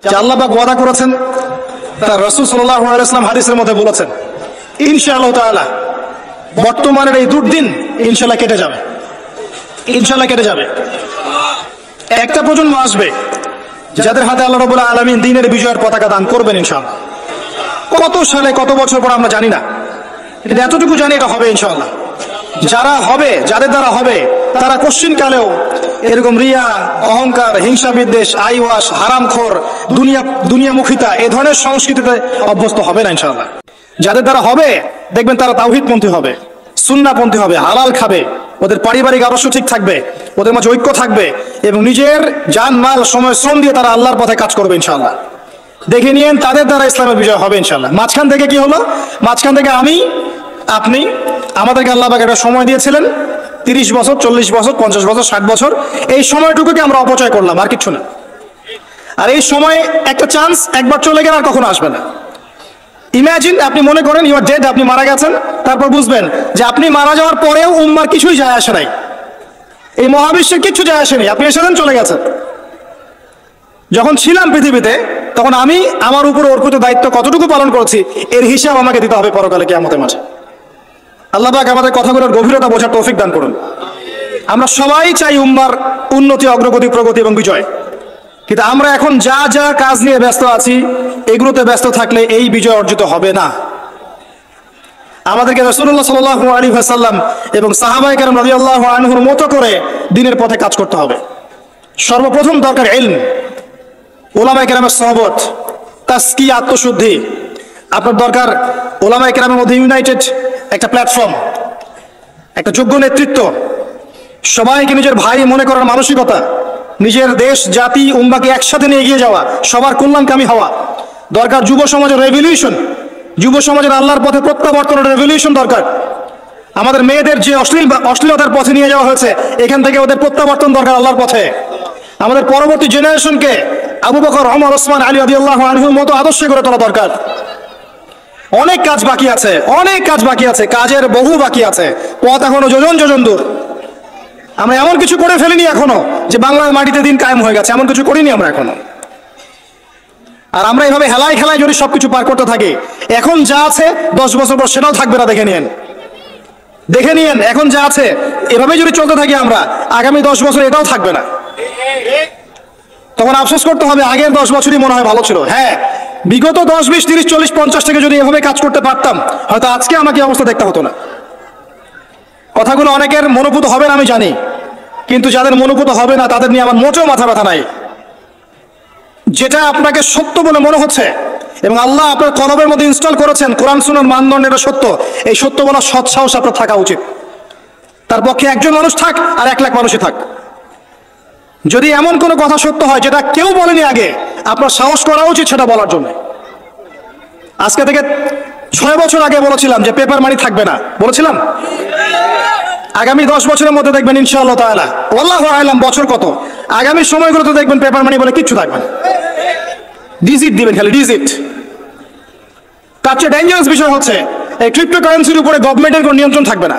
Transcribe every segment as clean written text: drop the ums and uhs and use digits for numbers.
যে আল্লাহ পাক ওয়াদা করেছেন, তার রাসূল সাল্লাল্লাহু আলাইহি ওয়াসাল্লাম হাদিসের মধ্যে বলেছেন, ইনশাআল্লাহ তাআলা বর্তমানের এই দুর্দিন ইনশাআল্লাহ কেটে যাবে, ইনশাআল্লাহ কেটে যাবে। একটা প্রজন্ম আসবে যাদের হাতে আল্লাহ রাব্বুল আলামিন দ্বীনের বিজয়ের পতাকা দান করবেন ইনশাআল্লাহ। কত সালে কত বছর পর আমরা জানি না, কিন্তু এতটুকু জানি এটা হবে ইনশাআল্লাহ। যারা হবে, যাদের দ্বারা হবে, তারা কোশ্চিনকালেও এরকম রিয়া, অহংকার, হিংসা বিদ্বেষ, আইওয়াস, হারামখোর, দুনিয়ামুখিতা এই ধরনের সংস্কৃতিতে অভ্যস্ত হবে না ইনশাআল্লাহ। যাদের দ্বারা হবে দেখবেন তারা তাওহীদপন্থী হবে, সুন্নাহপন্থী হবে, হালাল খাবে, ওদের পারিবারিক আদর্শ ঠিক থাকবে, ওদের মাঝে ঐক্য থাকবে এবং নিজের জান মাল সময় শ্রম দিয়ে তারা আল্লাহর পথে কাজ করবে ইনশাআল্লাহ। দেখে নিয়েন তাদের দ্বারা ইসলামের বিজয় হবে ইনশাআল্লাহ। মাঝখান থেকে কি হলো? মাঝখান থেকে আমি, আপনি, আমাদেরকে আল্লাহ পাক একটা সময় দিয়েছিলেন 30 বছর, 40 বছর, 50 বছর, 60 বছর। এই সময়টুকুকে আমরা অপচয় করলাম, আর কিচ্ছু না। আর এই সময় একটা চান্স, একবার চলে গেলে আর কখনো আসবে না। ইমাজিন, আপনি মনে করেন ইউ আর ডেড, আপনি মারা গেছেন, তারপর বুঝবেন যে আপনি মারা যাওয়ার পরেও উম্মার কিছুই যায় আসে নাই, এই মহাবিশ্বের কিচ্ছু যায় আসেনি, আপনি এসেছেন চলে গেছেন। যখন ছিলাম পৃথিবীতে তখন আমি আমার উপর অর্পিত দায়িত্ব কতটুকু পালন করেছি এর হিসাব আমাকে দিতে হবে পরকালে কিয়ামতের মাঠে। আল্লাহ পাক আমাদের কথাগুলোর গভীরতা বোঝার তৌফিক দান করুন। আমরা সবাই চাই উম্মার উন্নতি, অগ্রগতি, প্রগতি এবং বিজয়, কিন্তু আমরা এখন যা যা কাজ নিয়ে ব্যস্ত আছি এগুলোতে ব্যস্ত থাকলে এই বিজয় অর্জিত হবে না। আমাদেরকে রাসূলুল্লাহ সাল্লাল্লাহু আলাইহি ওয়াসাল্লাম এবং সাহাবায়ে কেরাম রাদিয়াল্লাহু আনহুর মতো করে দ্বীনের পথে কাজ করতে হবে। সর্বপ্রথম দরকার ইলম, উলামায়ে কেরামের সোহবত, তাজকিয়া, আত্মশুদ্ধি। আপনার দরকার উলামায়ে কেরামের মধ্যে ইউনাইটেড একটা প্ল্যাটফর্ম, একটা যোগ্য নেতৃত্ব, সবাইকে নিজের ভাই মনে করার মানসিকতা, নিজের দেশ, জাতি, উম্মাকে একসাথে নিয়ে এগিয়ে যাওয়া, সবার কল্যাণকামী হওয়া। দরকার যুব সমাজের রেভলিউশন, যুব সমাজের আল্লাহর পথে প্রত্যাবর্তনের রেভলিউশন দরকার। আমাদের মেয়েদের যে অশ্লীলতার পথে নিয়ে যাওয়া হয়েছে, এখান থেকে ওদের প্রত্যাবর্তন দরকার আল্লাহর পথে। আমাদের পরবর্তী জেনারেশনকে আবু বকর, ওমর, ওসমান, আলী রাদিয়াল্লাহু আনহুর মতো আদর্শে গড়ে তোলা দরকার। অনেক কাজ বাকি আছে, অনেক কাজ বাকি আছে, কাজের বহু বাকি আছে, পথ এখনো যোজন যোজন দূর। আমরা এমন কিছু করে ফেলিনি এখনো যে বাংলার মাটিতে দিন কায়েম হয়ে গেছে, এমন কিছু করিনি আমরা এখনো। আর আমরা এভাবে হেলায় খেলায় যদি সবকিছু পার করতে থাকি, এখন যা আছে 10 বছর পর সেটাও থাকবে না। দেখে নিয়েন, দেখে নিয়েন, এখন যা আছে এভাবে যদি চলতে থাকি আমরা, আগামী 10 বছর এটাও থাকবে না। তখন আফসোস করতে হবে আগের 10 বছরই মনে হয় ভালো ছিল। হ্যাঁ, বিগত 10, 20, 30, 40, 50 থেকে যদি এভাবে কাজ করতে পারতাম, হয়তো আজকে আমাকে অবস্থা দেখতে হতো না। কথাগুলো অনেকের মনোভূত হবে না আমি জানি, কিন্তু যাদের মনোভূত হবে না তাদের নিয়ে আমার মোটেও মাথা ব্যথা নাই। যেটা আপনাকে সত্য বলে মনে হচ্ছে এবং আল্লাহ আপনার কলবের মধ্যে ইনস্টল করেছেন, কোরআন সুন্নাহর মানদণ্ড এটা সত্য, এই সত্য বলার সৎ সাহস আপনার থাকা উচিত। তার পক্ষে একজন মানুষ থাক আর 1 লাখ মানুষই থাক, যদি এমন কোনো কথা সত্য হয় যেটা কেউ বলেনি আগে, আপনার সাহস করা উচিত সেটা বলার জন্য। আজকে থেকে 6 বছর আগে বলেছিলাম যে পেপার মানি থাকবে না, বলেছিলাম। আগামী 10 বছরের মধ্যে দেখবেন ইনশাআল্লাহ তাআলা, আল্লাহু আ'লাম বছর কত, আগামী সময়গুলোতে দেখবেন পেপার মানি বলে কিচ্ছু থাকবে না, ডিজিট দিবেন খালি, ডিজিট। তার চেয়ে ডেঞ্জারাস বিষয় হচ্ছে এই ক্রিপ্টোকারেন্সির উপরে গভর্নমেন্টের কোনো নিয়ন্ত্রণ থাকবে না।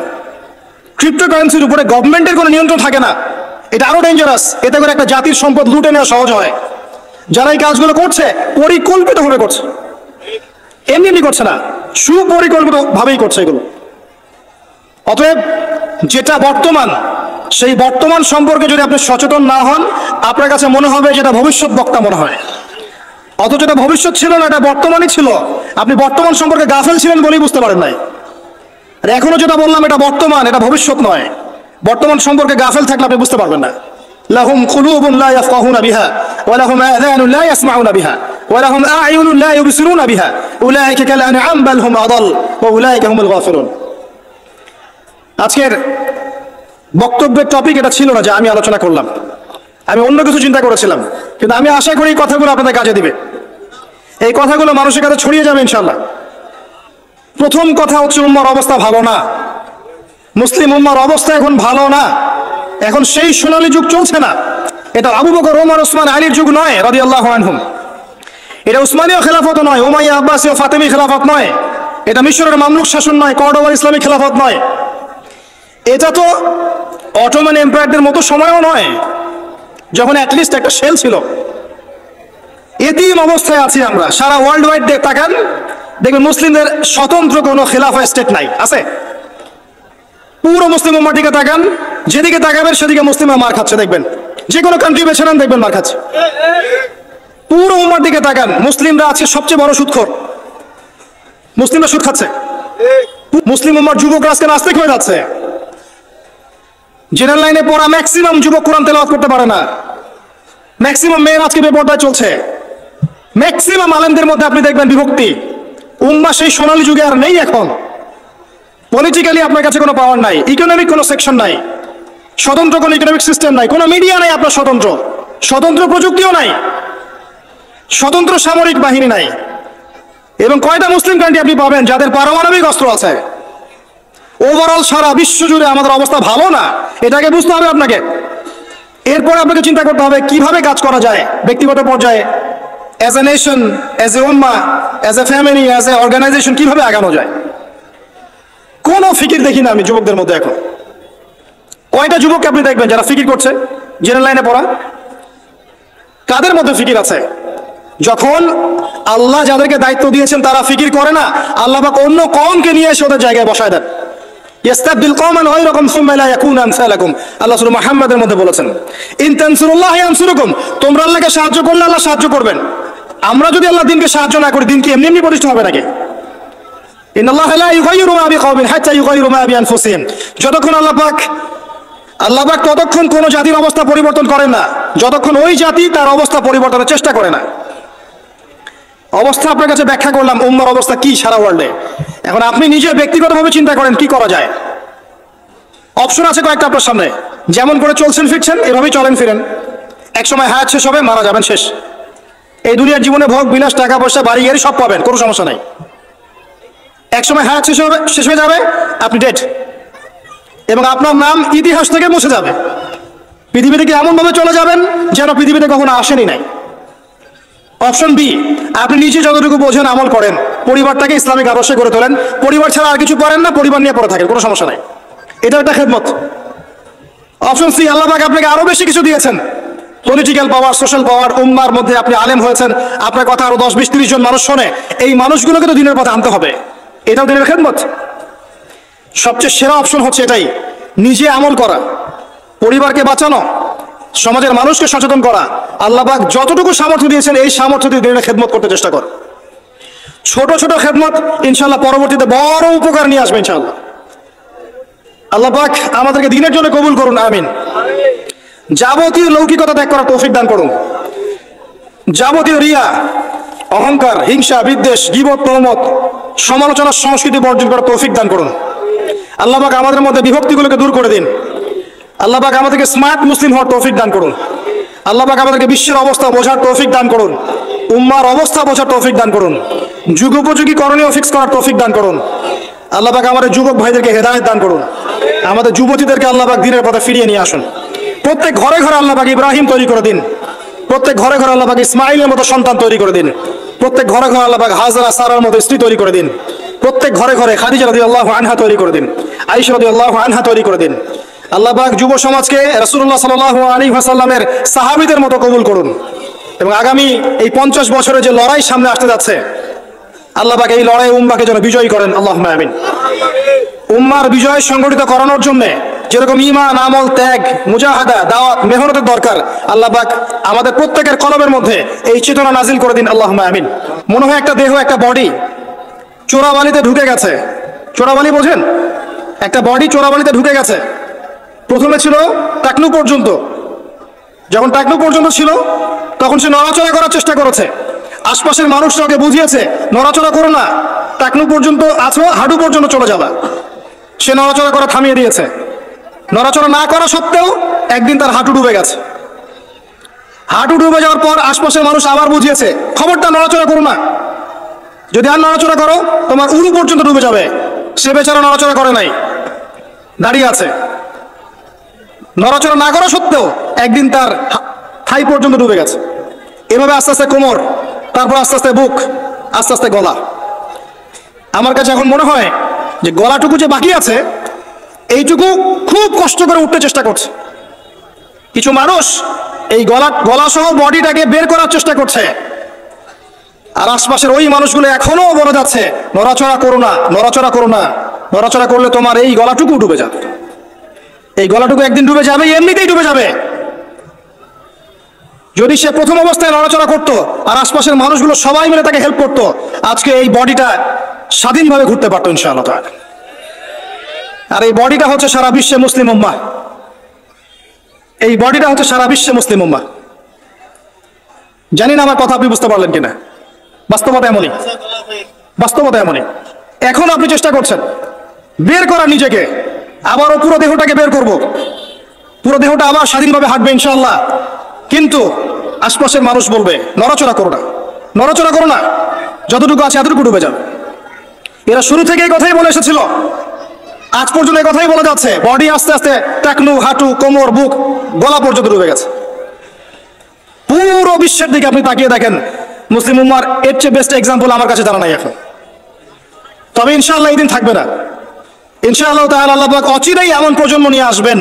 ক্রিপ্টোকারেন্সির উপরে গভর্নমেন্টের কোনো নিয়ন্ত্রণ থাকে না, এটা আরো ডেঞ্জারাস। এতে করে একটা জাতির সম্পদ লুটে নেওয়া সহজ হয়। যারা এই কাজগুলো করছে পরিকল্পিতভাবে করছে, এমনি এমনি করছে না, সুপরিকল্পিত ভাবেই করছে এগুলো। অতএব যেটা বর্তমান, সেই বর্তমান সম্পর্কে যদি আপনি সচেতন না হন, আপনার কাছে মনে হবে যেটা ভবিষ্যৎ বক্তা মনে হয়, অথচ এটা ভবিষ্যৎ ছিল না, এটা বর্তমানই ছিল। আপনি বর্তমান সম্পর্কে গাফেল ছিলেন বলেই বুঝতে পারেন নাই। আর এখনো যেটা বললাম এটা বর্তমান, এটা ভবিষ্যৎ নয়। বর্তমান সম্পর্কে গাফেল থাকলে আপনি বুঝতে পারবেন না। লাহুম কুলুবুন লা ইয়াফকাহুনা বিহা ওয়া লাহুম আযানুন লা ইয়াসমাউনা বিহা ওয়া লাহুম আ'য়ুনুন লা ইউবসিরুনা বিহা উলাইকা কাল আনআম বাল হুম আদাল ওয়া উলাইকা হুমুল গাফিলুন। আজকের বক্তব্যের টপিক এটা ছিল না যে আমি আলোচনা করলাম, আমি অন্য কিছু চিন্তা করেছিলাম, কিন্তু আমি আশা করি এই কথাগুলো আপনাদের কাজে দিবে, এই কথাগুলো মানুষের কাছে ছড়িয়ে যাবে ইনশাআল্লাহ। প্রথম কথা হচ্ছে উম্মার অবস্থা ভালো না, মুসলিম উম্মার অবস্থা এখন ভালো না। এখন সেই সোনালী যুগ চলছে না। এটা আবু বকর, ওমর, ওসমান, আলীর যুগ নয় রাদিয়াল্লাহু আনহুম। এটা উসমানীয় খেলাফত নয়, উমাইয়া, আব্বাসীয়, ফাতেমি খেলাফত নয়। এটা মিশরের মামলুক শাসন নয়, কর্ডোবার ইসলামী খেলাফত নয়। এটা তো অটোমান এম্পায়ারদের মতো সময়ও নয়, যখন অ্যাটলিস্ট একটা শেল ছিল। এতিম অবস্থায় আছি আমরা। সারা ওয়ার্ল্ড ওয়াইড তাকান, দেখবেন মুসলিমদের স্বতন্ত্র কোনো খেলাফা স্টেট নাই, আছে? পুরো মুসলিম উম্মার দিকে তাকান, যেদিকে তাকাবেন সেদিকে মুসলিমরা মার খাচ্ছে দেখবেন। যে কোনো কান্ট্রি বেছে নেন দেখবেন মার খাচ্ছে। পুরো উম্মার দিকে তাকান, মুসলিমরা আছে সবচেয়ে বড় সুদখোর। মুসলিমরা সুদ খাচ্ছে। মুসলিম উম্মার যুবকরা আজকে নাস্তিক হয়ে যাচ্ছে। জেনারেল লাইনে পড়া ম্যাক্সিমাম যুবক কোরআন তেলাওয়াত করতে পারে না। ম্যাক্সিমাম মেয়ের আজকে বেপরদায় চলছে। ম্যাক্সিমাম আলেমদের মধ্যে আপনি দেখবেন বিভক্তি। উম্মাহ সেই সোনালী যুগে আর নেই এখন। পলিটিক্যালি আপনার কাছে কোনো পাওয়ার নাই, ইকোনমিক কোনো সেকশন নাই, স্বতন্ত্র কোনো ইকোনমিক সিস্টেম নাই, কোনো মিডিয়া নাই আপনার স্বতন্ত্র, স্বতন্ত্র প্রযুক্তিও নাই, স্বতন্ত্র সামরিক বাহিনী নাই। এবং কয়টা মুসলিম কান্ট্রি আপনি পাবেন যাদের পারমাণবিক অস্ত্র আছে? ওভারঅল সারা বিশ্ব জুড়ে আমাদের অবস্থা ভালো না, এটাকে বুঝতে হবে আপনাকে। এরপর আপনাকে চিন্তা করতে হবে কিভাবে কাজ করা যায় ব্যক্তিগত পর্যায়ে, as a nation, as a উম্মাহ, as a family, as a organization, কিভাবে আগানো যায়। কোনো ফিকির দেখি না আমি যুবকদের মধ্যে এখন। কয়টা যুবককে আপনি দেখবেন যারা ফিকির করছে? জেনারেল লাইনে পড়া কাদের মধ্যে ফিকির আছে? যখন আল্লাহ যাদেরকে দায়িত্ব দিয়েছেন তারা ফিকির করে না, আল্লাহ পাক অন্য কওমকে নিয়ে এসে ওদের জায়গায় বসায় দেন। ইস্তাবদিল কওমান গায়রাকুম সুম্মা লা ইয়াকুনু আমসালাকুম, আল্লাহ সূরা মুহাম্মাদের মধ্যে বলেছেন, ইন তানসুরুল্লাহ ইয়ানসুরুকুম, তোমরা আল্লাহকে সাহায্য করলে আল্লাহ সাহায্য করবেন। আমরা যদি আল্লাহ দিনকে সাহায্য না করি, দিন কি এমনি এমনি প্রতিষ্ঠা হবে নাকি? ইন্নাল্লাহা লা ইউগাইয়িরু মা বিকওমিন হাত্তা ইউগাইয়িরু মা বিআনফুসিহিম, যতক্ষণ আল্লাহ পাক ততক্ষণ কোন জাতির অবস্থা পরিবর্তন করেন না যতক্ষণ ওই জাতি তার অবস্থা পরিবর্তনের চেষ্টা করে না। অবস্থা আপনার কাছে ব্যাখ্যা করলাম, উম্মার অবস্থা কি সারা ওয়ার্ল্ডে। এখন আপনি নিজে ব্যক্তিগতভাবে চিন্তা করেন কি করা যায়। অপশন আছে কয়েকটা আপনার সামনে। যেমন করে চলছেন ফিরছেন এভাবেই চলেন ফিরেন, একসময় হায়াত শেষ হবে, মারা যাবেন, শেষ। এই দুনিয়ার জীবনে ভোগ বিলাস, টাকা পয়সা, বাড়ি গাড়ি সব পাবেন, কোনো সমস্যা নাই। একসময় হায়াত শেষ হয়ে যাবে, আপনি ডেড, এবং আপনার নাম ইতিহাস থেকে মুছে যাবে। পৃথিবী থেকে এমনভাবে চলে যাবেন যেন পৃথিবীতে কখনো আসেনি নাই। অপশন বি, আপনি নিজে যতটুকু বোঝেন আমল করেন, পরিবারটাকে ইসলামিক আদর্শে গড়ে তোলেন, পরিবার ছাড়া আর কিছু করেন না, পরিবার নিয়ে পড়ে থাকেন, কোনো সমস্যা নাই, এটা একটা খেদমত। অপশন সি, আল্লাহ পাক আপনাকে আরো বেশি কিছু দিয়েছেন, পলিটিক্যাল পাওয়ার, সোশ্যাল পাওয়ার, উম্মার মধ্যে আপনি আলেম হয়েছেন, আপনার কথা আরো 10, 20, 30 জন মানুষ শোনে, এই মানুষগুলোকে তো দিনের পথে আনতে হবে, এটাও দিনের খেদমত। সবচেয়ে সেরা অপশন হচ্ছে এটাই, নিজে আমল করা, পরিবারকে বাঁচানো, সমাজের মানুষকে সচেতন করা। আল্লাহ পাক যতটুকু সামর্থ্য দিয়েছেন এই সামর্থ্য দিয়ে দিনের খেদমত করতে চেষ্টা কর। ছোট ছোট খেদমত ইনশাআল্লাহ পরবর্তীতে বড় উপকার নিয়ে আসবে ইনশাআল্লাহ। আল্লাহ পাক আমাদেরকে দিনের জন্য কবুল করুন, আমিন। যাবতীয় লৌকিকতা ত্যাগ করার তৌফিক দান করুন। যাবতীয় রিয়া, অহংকার, হিংসা, বিদ্বেষ, গীবত, তহমত, সমালোচনার সংস্কৃতি বর্জন করার তৌফিক দান করুন। আল্লাহ পাক আমাদের মধ্যে বিভক্তিগুলোকে দূর করে দিন। আল্লাহ পাক আমাদেরকে স্মার্ট মুসলিম হওয়ার তৌফিক দান করুন। আল্লাহ পাক আমাদেরকে বিশ্বের অবস্থা বোঝার তৌফিক দান করুন, উম্মার অবস্থা বোঝার তৌফিক দান করুন, যুগোপযোগী করণীয় ফিক্স করার তৌফিক দান করুন। আল্লাহ পাক আমাদের যুবক ভাইদেরকে হেদায়েত দান করুন, আমাদের যুবতীদেরকে আল্লাহ পাক দিনের পথে ফিরিয়ে নিয়ে আসুন। প্রত্যেক ঘরে ঘরে আল্লাহ পাক ইব্রাহিম তৈরি করে দিন, প্রত্যেক ঘরে ঘরে আল্লাহ পাক ইসমাইলের মতো সন্তান তৈরি করে দিন, প্রত্যেক ঘরে ঘরে আল্লাহ পাক হাজরা সারার মতো স্ত্রী তৈরি করে দিন, প্রত্যেক ঘরে ঘরে খাদিজা রাদিয়াল্লাহু আনহা তৈরি করে দিন, আয়েশা রাদিয়াল্লাহু আনহা তৈরি করে দিন। আল্লাহ পাক যুব সমাজকে রাসূলুল্লাহ সাল্লাল্লাহু আলাইহি ওয়াসাল্লামের সাহাবীদের মতো কবুল করুন, এবং আগামী এই 50 বছরের যে লড়াই সামনে আসতে যাচ্ছে, আল্লাহ পাক এই লড়াই উম্মাহকে যেন বিজয়ী করেন, আল্লাহুম্মা আমিন। উম্মার বিজয় সংগঠিত করানোর জন্য যেরকম ঈমান, আমল, ত্যাগ, মুজাহাদা, দাওয়াত, মেহনতের দরকার, আল্লাহ পাক আমাদের প্রত্যেকের কলবের মধ্যে এই চেতনা নাজিল করে দিন, আল্লাহুম্মা আমিন। মনে হয় একটা দেহ, একটা বডি চোরাবালিতে ঢুকে গেছে। চোরাবালি বোঝেন? একটা বডি চোরাবালিতে ঢুকে গেছে। প্রথমে ছিল টাকনু পর্যন্ত, যখন টাকনু পর্যন্ত ছিল তখন সে নড়াচড়া করার চেষ্টা করেছে, আশপাশের মানুষরা ওকে বুঝিয়েছে নড়াচড়া করো না, টাকনু পর্যন্ত আছো, হাঁটু পর্যন্ত চলে যাবা। সে নড়াচড়া করা থামিয়ে দিয়েছে। নড়াচড়া না করা সত্ত্বেও একদিন তার হাঁটু ডুবে গেছে। হাঁটু ডুবে যাওয়ার পর আশপাশের মানুষ আবার বুঝিয়েছে খবরদার নড়াচড়া করো না, যদি আর নড়াচড়া করো তোমার উরু পর্যন্ত ডুবে যাবে। সে বেচারা নড়াচড়া করে নাই, দাঁড়িয়ে আছে। নড়াচড়া না করা সত্ত্বেও একদিন তার থাই পর্যন্ত ডুবে গেছে। এভাবে আস্তে আস্তে কোমর, তারপর আস্তে আস্তে বুক, আস্তে আস্তে গলা। আমার কাছে এখন মনে হয় যে গলাটুকু যে বাকি আছে এইটুকু খুব কষ্ট করে উঠতে চেষ্টা করছে। কিছু মানুষ এই গলা সহ বডিটাকে বের করার চেষ্টা করছে, আর আশপাশের ওই মানুষগুলো এখনো বলে যাচ্ছে নড়াচড়া করো না, নড়াচড়া করো না, নড়াচড়া করলে তোমার এই গলাটুকু ডুবে যাবে। এই গলাটুকু একদিন ডুবে যাবে, এমনিতেই ডুবে যাবে। যদি সে প্রথম অবস্থায় নড়াচড়া করতো আর আশপাশের মানুষগুলো সবাই মিলে তাকে হেল্প করতো, আজকে এই বডিটা স্বাধীনভাবে ঘুরতে পারতো ইনশাআল্লাহ তাআলা। আর এই বডিটা হচ্ছে সারা বিশ্বে মুসলিম উম্মাহ, এই বডিটা হচ্ছে সারা বিশ্বে মুসলিম উম্মাহ। জানি না আমার কথা আপনি বুঝতে পারলেন কিনা। বাস্তবতা এমনই, বাস্তবতা এমনই। এখন আপনি চেষ্টা করছেন বের করার নিজেকে, আবারও পুরো দেহটাকে বের করব, পুরো দেহটা আবার স্বাধীনভাবে হাঁটবে ইনশাআল্লাহ। কিন্তু আশপাশের মানুষ বলবে নড়াচড়া করো না, নড়াচড়া করো না, যতটুকু আছে এতটুকু ডুবে যাবে। এরা শুরু থেকে এই কথাই বলে এসেছিল, আজ পর্যন্ত এই কথাই বলে যাচ্ছে। বডি আস্তে আস্তে টাকনু, হাঁটু, কোমর, বুক, গলা পর্যন্ত ডুবে গেছে। পুরো বিশ্বের দিকে আপনি তাকিয়ে দেখেন, মুসলিম উম্মার এর চেয়ে বেস্ট এক্সাম্পল আমার কাছে জানা নাই এখন। তবে ইনশাআল্লাহ এই দিন থাকবে না। ইনশাআল্লাহ তাআলা আল্লাহ পাক অচিরেই এমন প্রজন্ম নিয়ে আসবেন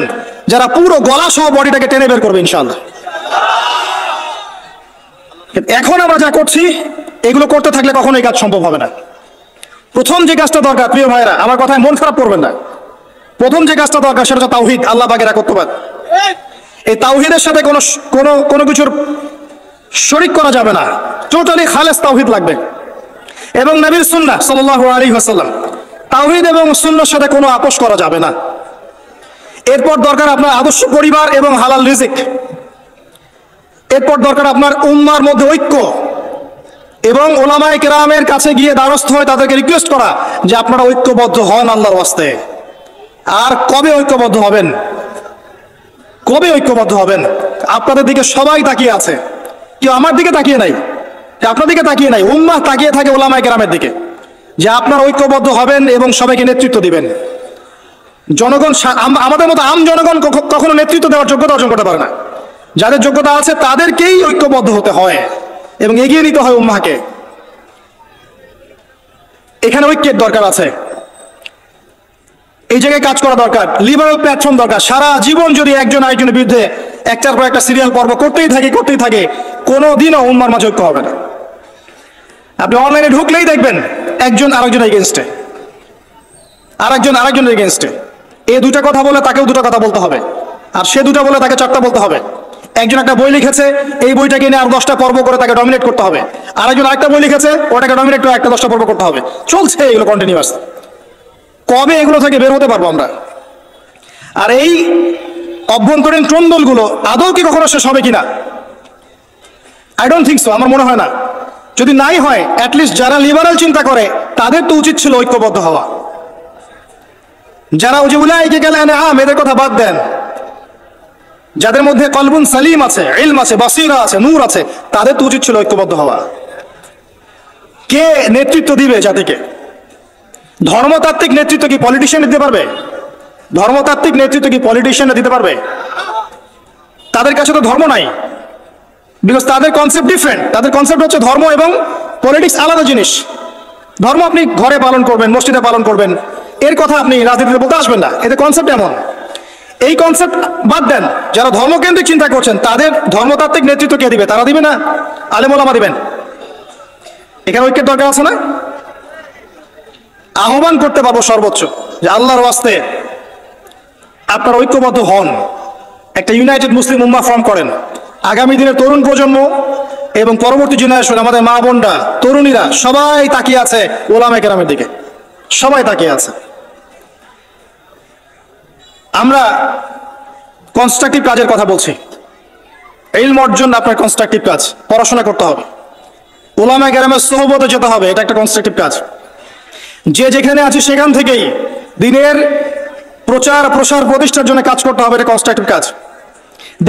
যারা পুরো গলা সহ বডিটাকে টেনে বের করবে ইনশাআল্লাহ। এখন আমরা যা করছি এগুলো করতে থাকলে কখনো এই কাজ সম্ভব হবে না। প্রথম যে কাজটা দরকার, প্রিয় ভাইরা, আমার কথায় মন খারাপ করবেন না, প্রথম যে কাজটা দরকার সেটা হচ্ছে তাওহীদ, আল্লাহ পাকের একত্ববাদ। এই তাওহীদের সাথে কোনো কিছুর শরীক করা যাবে না, টোটালি খালেস তাওহীদ লাগবে। এবং নবীর সুন্নাহ সাল্লাল্লাহু আলাইহি ওয়াসাল্লাম, তাওহীদ এবং সুন্নাহর সাথে কোনো আপোষ করা যাবে না। এরপর দরকার আপনার আদর্শ পরিবার এবং হালাল রিজিক। এরপর দরকার আপনার উম্মার মধ্যে ঐক্য এবং উলামায়ে কেরামের কাছে গিয়ে দ্বারস্থ হয়ে তাদেরকে রিকোয়েস্ট করা যে আপনারা ঐক্যবদ্ধ হন আল্লাহর ওয়াস্তে। আর কবে ঐক্যবদ্ধ হবেন, কবে ঐক্যবদ্ধ হবেন? আপনাদের দিকে সবাই তাকিয়ে আছে, কেউ আমার দিকে তাকিয়ে নাই, আপনার দিকে তাকিয়ে নাই, উম্মাহ তাকিয়ে থাকে উলামায়ে কেরামের দিকে যে আপনারা ঐক্যবদ্ধ হবেন এবং সবাইকে নেতৃত্ব দিবেন। জনগণ, আমাদের মতো আম জনগণ কখনো নেতৃত্ব দেওয়ার যোগ্যতা অর্জন করতে পারে না। যাদের যোগ্যতা আছে তাদেরকেই ঐক্যবদ্ধ হতে হয় এবং এগিয়ে নিতে হয় উম্মাহকে। এখানে ঐক্যের দরকার আছে, এই জায়গায় কাজ করা দরকার, লিবারেল প্ল্যাটফর্ম দরকার। সারা জীবন যদি একজন আরেকজনের বিরুদ্ধে একটার পর একটা সিরিয়াল পর্ব করতেই থাকে, কোনোদিনও উম্মার মাঝে ঐক্য হবে না। আপনি অনলাইনে ঢুকলেই দেখবেন একজন আরেকজনের এগেনস্টে, আরেকজনের এগেনস্টে। এই দুটা কথা বলে তাকেও দুটো কথা বলতে হবে, আর সে দুটা বলে তাকে চারটা বলতে হবে। একজন একটা বই লিখেছে, এই বইটাকে নিয়ে আর 10টা পর্ব করে তাকে ডমিনেট করতে হবে। আরেকজন আরেকটা বই লিখেছে, ওটাকে ডমিনেট করে একটা 10টা পর্ব করতে হবে। চলছে এগুলো কন্টিনিউয়াস। কবে এগুলো থেকে বের হতে পারবো আমরা? আর এই অভ্যন্তরীণ ট্রন্দলগুলো আদৌ কি কখনো শেষ হবে কিনা? আই ডোন্ট থিঙ্ক সো, আমার মনে হয় না। যদি নাই হয়, অ্যাটলিস্ট যারা লিবারাল চিন্তা করে তাদের তো উচিত ছিল ঐক্যবদ্ধ হওয়া। যারা উলাইকা কাল আনআম, এদের কথা বাদ দেন, যাদের মধ্যে কলবুন সালিম আছে, ইলম আছে, বাসীরা আছে, নূর আছে, তাদের তো উচিত ছিল ঐক্যবদ্ধ হওয়া। কে নেতৃত্ব দিবে জাতিকে? ধর্মতাত্ত্বিক নেতৃত্ব কি পলিটিশিয়ান দিতে পারবে? ধর্মতাত্ত্বিক নেতৃত্ব কি পলিটিশিয়ানরা দিতে পারবে? তাদের কাছে তো ধর্ম নাই, বিকজ তাদের কনসেপ্ট ডিফারেন্ট। তাদের কনসেপ্ট হচ্ছে ধর্ম এবং পলিটিক্স আলাদা জিনিস। ধর্ম আপনি ঘরে পালন করবেন, মসজিদে পালন করবেন, এর কথা আপনি রাজনীতিতে বলতে আসবেন না। এদের কনসেপ্ট এমন। এই কনসেপ্ট বাদ দেন, যারা ধর্মকেন্দ্রিক চিন্তা করছেন তাদের ধর্মতাত্ত্বিক নেতৃত্ব কে দিবে? তারা দিবে না, আলেম ওলামা দিবেন। এখানে ঐক্যের দরকার আছে না? আহ্বান করতে পারবো সর্বোচ্চ যে আল্লাহর ওয়াস্তে আপনারা ঐক্যবদ্ধ হন, একটা ইউনাইটেড মুসলিম উম্মাহ ফর্ম করেন। আগামী দিনের তরুণ প্রজন্ম এবং পরবর্তী জেনারেশন, আমাদের মা বোনরা, তরুণীরা সবাই তাকিয়ে আছে উলামায়ে কেরামের দিকে, সবাই তাকিয়ে আছে। আমরা কনস্ট্রাকটিভ কাজের কথা বলছি। ইলম অর্জন আপনার কনস্ট্রাকটিভ কাজ, পড়াশোনা করতে হবে, উলামায়ে কেরামের সোহবতে যেতে হবে, এটা একটা কনস্ট্রাকটিভ কাজ। যে যেখানে আছে সেখান থেকেই দিনের প্রচার প্রসার প্রতিষ্ঠার জন্য কাজ করতে হবে, এটা কনস্ট্রাকটিভ কাজ।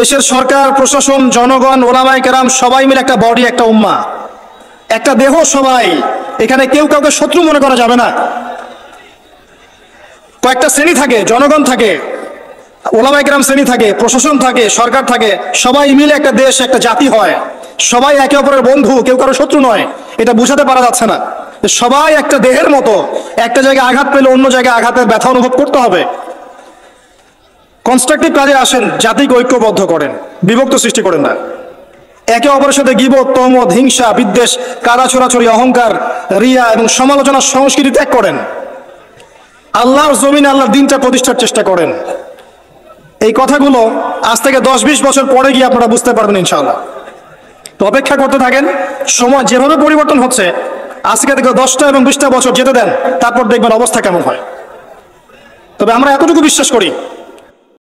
দেশের সরকার, প্রশাসন, জনগণ, ওলামায়ে কেরাম সবাই মিলে একটা বডি, একটা উম্মাহ, একটা দেহ সবাই। এখানে কেউ কাউকে শত্রু মনে করা যাবে না। কয়েকটা শ্রেণী থাকে, জনগণ থাকে, ওলামায়ে কেরাম শ্রেণী থাকে, প্রশাসন থাকে, সরকার থাকে, সবাই মিলে একটা দেশ, একটা জাতি হয়। সবাই একে অপরের বন্ধু, কেউ কারো শত্রু নয়। এটা বুঝাতে পারা যাচ্ছে না। সবাই একটা দেহের মতো, একটা জায়গায় আঘাত পেলে অন্য জায়গায় আঘাতের ব্যথা অনুভব করতে হবে। কনস্ট্রাকটিভ কাজে আসেন, জাতিকে ঐক্যবদ্ধ করেন, বিভক্ত সৃষ্টি করেন না। একে অপরের সাথে গীবত, তহমত, হিংসা, বিদ্বেষ, কাদা ছোড়াছড়ি, অহংকার, রিয়া এবং সমালোচনার সংস্কৃতি ত্যাগ করেন। আল্লাহর জমিনে আল্লাহর দিনটা প্রতিষ্ঠার চেষ্টা করেন। এই কথাগুলো আজ থেকে 10-20 বছর পরে গিয়ে আপনারা বুঝতে পারবেন ইনশাআল্লাহ। তো অপেক্ষা করতে থাকেন, সময় যেভাবে পরিবর্তন হচ্ছে আজকে থেকে 10টা এবং 20টা বছর যেতে দেন, তারপর দেখবেন অবস্থা কেমন হয়। তবে আমরা এতটুকু বিশ্বাস করি,